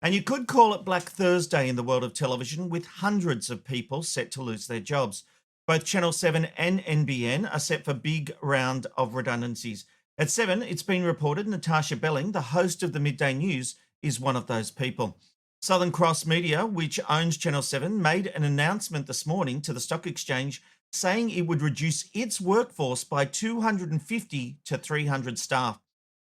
And you could call it Black Thursday in the world of television, with hundreds of people set to lose their jobs. Both Channel 7 and NBN are set for big round of redundancies. At 7, it's been reported Natasha Belling, the host of the midday news, is one of those people. Southern Cross Media, which owns Channel 7, made an announcement this morning to the stock exchange saying it would reduce its workforce by 250 to 300 staff.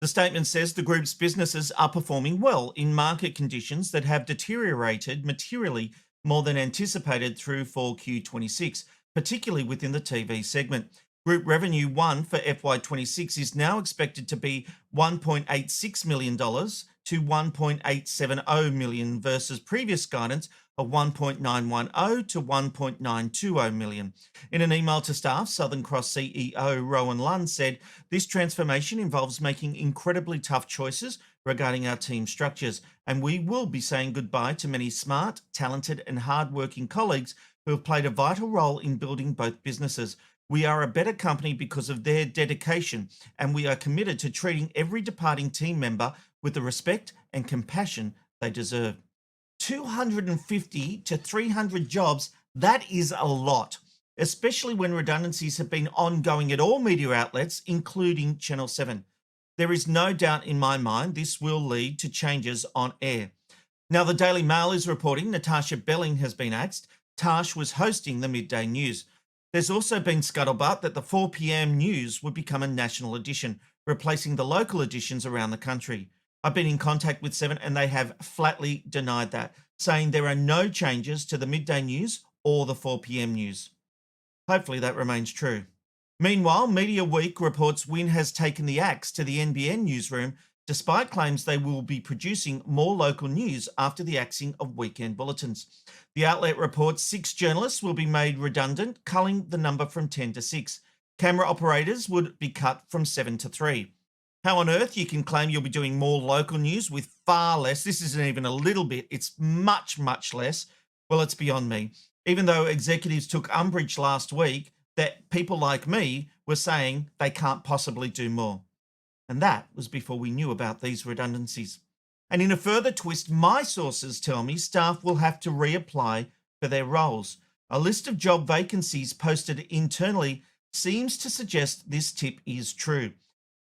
The statement says the group's businesses are performing well in market conditions that have deteriorated materially more than anticipated through 4Q26, particularly within the TV segment. Group revenue won for FY26 is now expected to be $1.86 million to $1.870 million versus previous guidance of $1.910 to $1.920 million. In an email to staff, Southern Cross CEO Rowan Lunn said, "This transformation involves making incredibly tough choices regarding our team structures, and we will be saying goodbye to many smart, talented and hard-working colleagues who have played a vital role in building both businesses. We are a better company because of their dedication, and we are committed to treating every departing team member with the respect and compassion they deserve." 250 to 300 jobs, that is a lot, especially when redundancies have been ongoing at all media outlets, including Channel 7. There is no doubt in my mind this will lead to changes on air. Now, the Daily Mail is reporting Natasha Belling has been axed. Tash was hosting the midday news. There's also been scuttlebutt that the 4 p.m. news would become a national edition, replacing the local editions around the country. I've been in contact with 7 and they have flatly denied that, saying there are no changes to the midday news or the 4 p.m. news. Hopefully that remains true. Meanwhile, Media Week reports Win has taken the axe to the NBN newsroom, despite claims they will be producing more local news after the axing of weekend bulletins. The outlet reports 6 journalists will be made redundant, culling the number from 10 to 6. Camera operators would be cut from 7 to 3. How on earth you can claim you'll be doing more local news with far less? This isn't even a little bit, it's much, much less. Well, it's beyond me. Even though executives took umbrage last week that people like me were saying they can't possibly do more. And that was before we knew about these redundancies. And in a further twist, my sources tell me staff will have to reapply for their roles. A list of job vacancies posted internally seems to suggest this tip is true.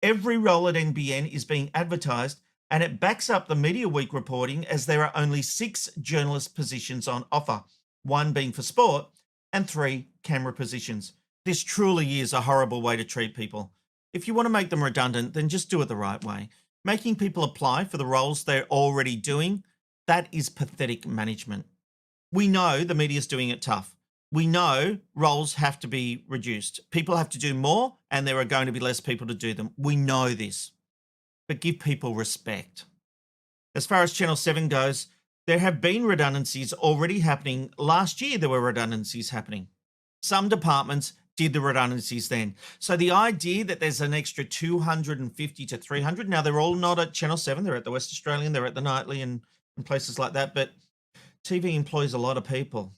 Every role at NBN is being advertised, and it backs up the Media Week reporting as there are only 6 journalist positions on offer, 1 being for sport and 3 camera positions. This truly is a horrible way to treat people. If you want to make them redundant, then just do it the right way. Making people apply for the roles they're already doing, that is pathetic management. We know the media's doing it tough. We know roles have to be reduced. People have to do more and there are going to be less people to do them. We know this. But give people respect. As far as Channel 7 goes, there have been redundancies already happening. Last year there were redundancies happening. Some departments did the redundancies then. So the idea that there's an extra 250 to 300, now they're all not at Channel 7, they're at the West Australian, they're at the Nightly and places like that, but TV employs a lot of people.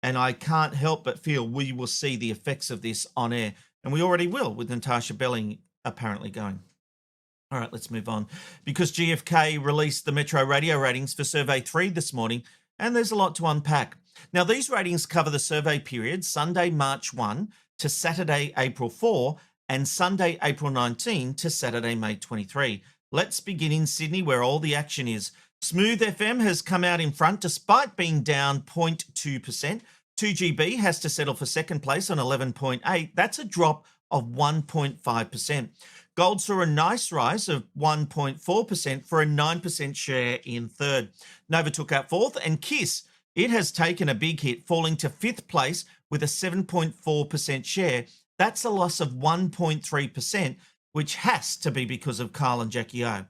And I can't help but feel we will see the effects of this on air. And we already will, with Natasha Belling apparently going. All right, let's move on. Because GfK released the Metro radio ratings for Survey 3 this morning, and there's a lot to unpack. Now, these ratings cover the survey period Sunday, March 1 to Saturday, April 4, and Sunday, April 19 to Saturday, May 23. Let's begin in Sydney, where all the action is. Smooth FM has come out in front despite being down 0.2%. 2GB has to settle for second place on 11.8. That's a drop of 1.5%. Gold saw a nice rise of 1.4% for a 9% share in third. Nova took out fourth, and Kiss, it has taken a big hit, falling to fifth place with a 7.4% share. That's a loss of 1.3%, which has to be because of Carl and Jackie O.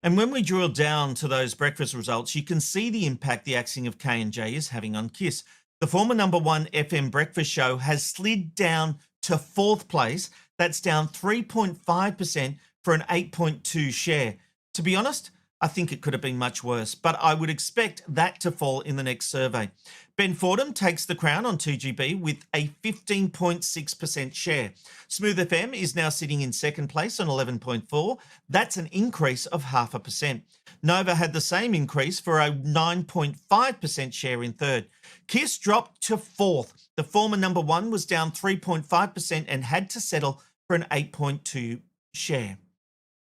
And when we drill down to those breakfast results, you can see the impact the axing of K&J is having on Kiss. The former number 1 FM breakfast show has slid down to fourth place. That's down 3.5% for an 8.2 share. To be honest, I think it could have been much worse, but I would expect that to fall in the next survey. Ben Fordham takes the crown on 2GB with a 15.6% share. Smooth FM is now sitting in second place on 11.4. That's an increase of 0.5%. Nova had the same increase for a 9.5% share in third. Kiss dropped to fourth. The former number one was down 3.5% and had to settle for an 8.2 share.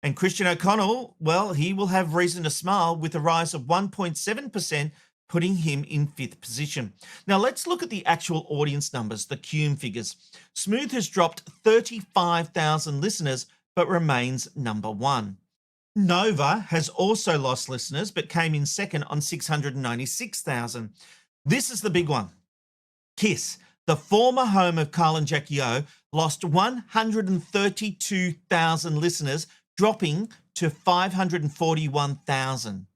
And Christian O'Connell, well, he will have reason to smile with a rise of 1.7%, putting him in fifth position. Now let's look at the actual audience numbers, the Cume figures. Smooth has dropped 35,000 listeners, but remains number one. Nova has also lost listeners, but came in second on 696,000. This is the big one. Kiss, the former home of Kyle and Jackie O, lost 132,000 listeners, dropping to 541,000.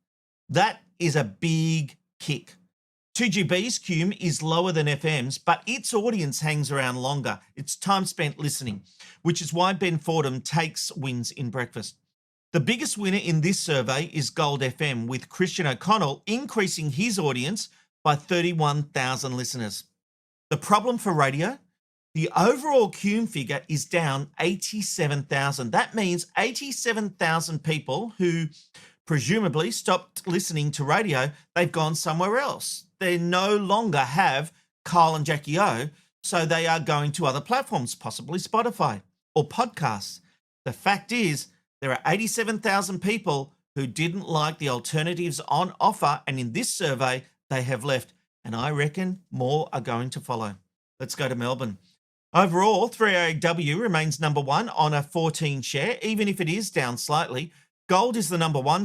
That is a big kick. 2GB's Cume is lower than FM's, but its audience hangs around longer. It's time spent listening, which is why Ben Fordham takes wins in breakfast. The biggest winner in this survey is Gold FM, with Christian O'Connell increasing his audience by 31,000 listeners. The problem for radio? The overall Cume figure is down 87,000. That means 87,000 people who presumably stopped listening to radio, they've gone somewhere else. They no longer have Kyle and Jackie O, so they are going to other platforms, possibly Spotify or podcasts. The fact is, there are 87,000 people who didn't like the alternatives on offer, and in this survey, they have left, and I reckon more are going to follow. Let's go to Melbourne. Overall, 3AW remains number one on a 14 share, even if it is down slightly. Gold is the number one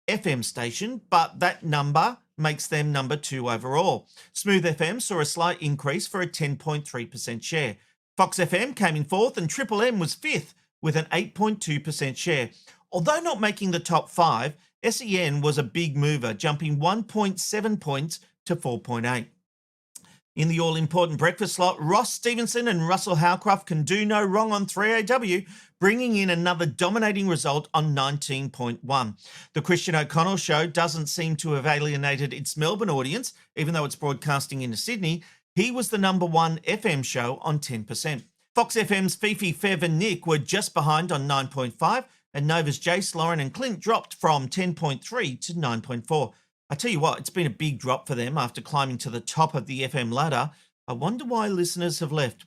FM station, but that number makes them number two overall. Smooth FM saw a slight increase for a 10.3% share. Fox FM came in fourth and Triple M was fifth with an 8.2% share. Although not making the top five, SEN was a big mover, jumping 1.7 points to 4.8. In the all-important breakfast slot, Ross Stevenson and Russell Howcroft can do no wrong on 3AW, bringing in another dominating result on 19.1. The Christian O'Connell show doesn't seem to have alienated its Melbourne audience, even though it's broadcasting into Sydney. He was the number one FM show on 10%. Fox FM's Fifi, Fev and Nick were just behind on 9.5, and Nova's Jace, Lauren and Clint dropped from 10.3 to 9.4. I tell you what, it's been a big drop for them after climbing to the top of the FM ladder. I wonder why listeners have left.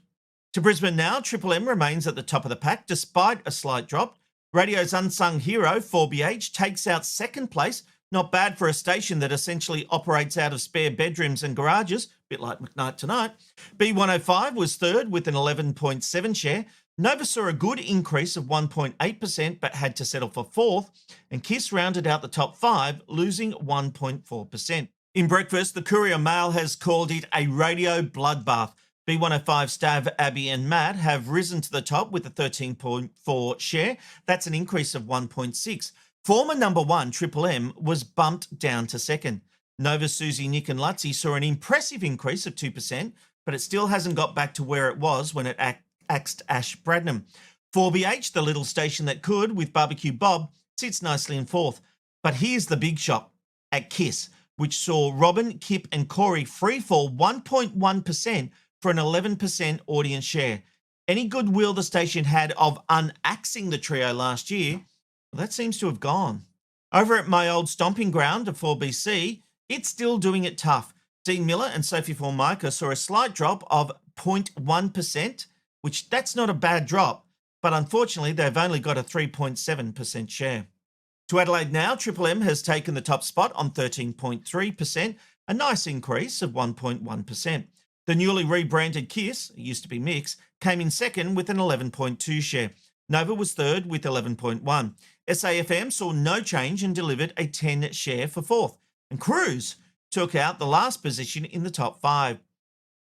To Brisbane now, Triple M remains at the top of the pack despite a slight drop. Radio's unsung hero, 4BH, takes out second place. Not bad for a station that essentially operates out of spare bedrooms and garages, a bit like McKNIGHT Tonight. B105 was third with an 11.7 share. Nova saw a good increase of 1.8% but had to settle for fourth, and Kiss rounded out the top five, losing 1.4%. In breakfast, the Courier Mail has called it a radio bloodbath. B105 Stav, Abby and Matt have risen to the top with a 13.4 share. That's an increase of 1.6. Former number one, Triple M, was bumped down to second. Nova's Susie, Nick and Lutzi saw an impressive increase of 2%, but it still hasn't got back to where it was when it axed Ash Bradnam. 4BH, the little station that could, with Barbecue Bob, sits nicely in fourth. But here's the big shot at Kiss, which saw Robin, Kip and Corey freefall 1.1% for an 11% audience share. Any goodwill the station had of unaxing the trio last year, well, that seems to have gone. Over at my old stomping ground of 4BC, it's still doing it tough. Dean Miller and Sophie Formica saw a slight drop of 0.1%, which that's not a bad drop, but unfortunately they've only got a 3.7% share. To Adelaide now, Triple M has taken the top spot on 13.3%, a nice increase of 1.1%. The newly rebranded Kiss, it used to be Mix, came in second with an 11.2 share. Nova was third with 11.1. SAFM saw no change and delivered a 10 share for fourth. And Cruise took out the last position in the top five.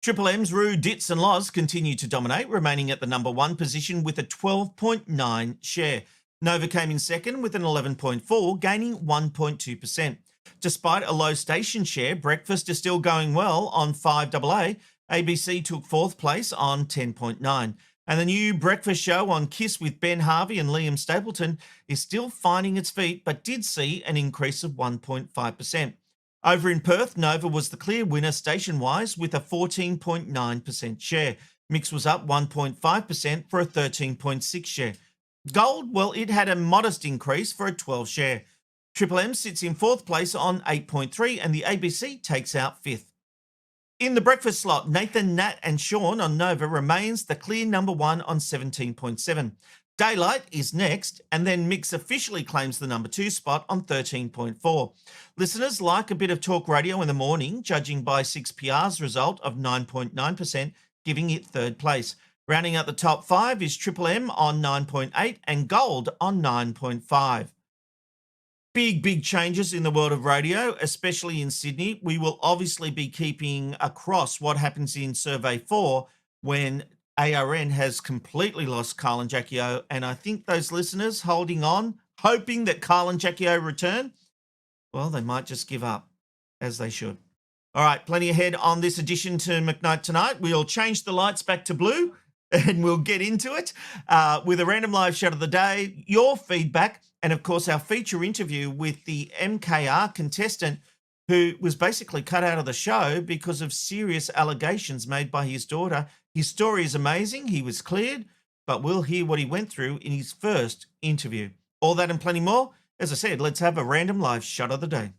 Triple M's Roo, Dits and Loz continue to dominate, remaining at the number one position with a 12.9 share. Nova came in second with an 11.4, gaining 1.2%. Despite a low station share, Breakfast is still going well on 5AA. ABC took fourth place on 10.9. And the new breakfast show on Kiss with Ben Harvey and Liam Stapleton is still finding its feet, but did see an increase of 1.5%. Over in Perth, Nova was the clear winner station-wise with a 14.9% share. Mix was up 1.5% for a 13.6 share. Gold, well, it had a modest increase for a 12 share. Triple M sits in fourth place on 8.3 and the ABC takes out fifth. In the breakfast slot, Nathan, Nat and Sean on Nova remains the clear number one on 17.7. Daylight is next, and then Mix officially claims the number two spot on 13.4. Listeners like a bit of talk radio in the morning, judging by 6PR's result of 9.9%, giving it third place. Rounding out the top five is Triple M on 9.8 and Gold on 9.5. Big changes in the world of radio, especially in Sydney. We will obviously be keeping across what happens in Survey 4 when ARN has completely lost Carl and Jackie O. And I think those listeners holding on, hoping that Carl and Jackie O return, well, they might just give up, as they should. All right, plenty ahead on this edition to McKnight Tonight. We'll change the lights back to blue and we'll get into it with a random live shot of the day, your feedback, and of course our feature interview with the MKR contestant who was basically cut out of the show because of serious allegations made by his daughter. His story is amazing. He was cleared, but we'll hear what he went through in his first interview. All that and plenty more. As I said, let's have a random live shot of the day.